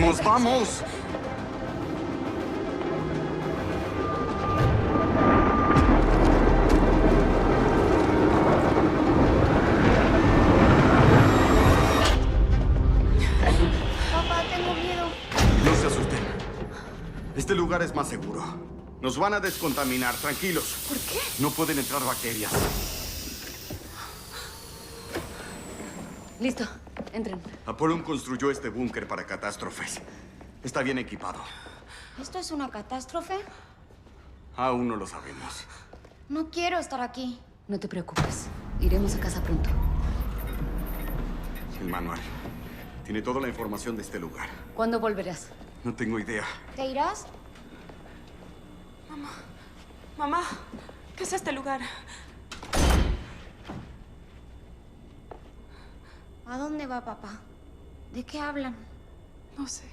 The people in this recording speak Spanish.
¡Vamos, vamos! Papá, tengo miedo. No se asusten. Este lugar es más seguro. Nos van a descontaminar, tranquilos. ¿Por qué? No pueden entrar bacterias. Listo, entren. Apollon construyó este búnker para catástrofes. Está bien equipado. ¿Esto es una catástrofe? Aún no lo sabemos. No quiero estar aquí. No te preocupes. Iremos a casa pronto. El manual. Tiene toda la información de este lugar. ¿Cuándo volverás? No tengo idea. ¿Te irás? Mamá, ¿qué es este lugar? ¿A dónde va papá? ¿De qué hablan? No sé.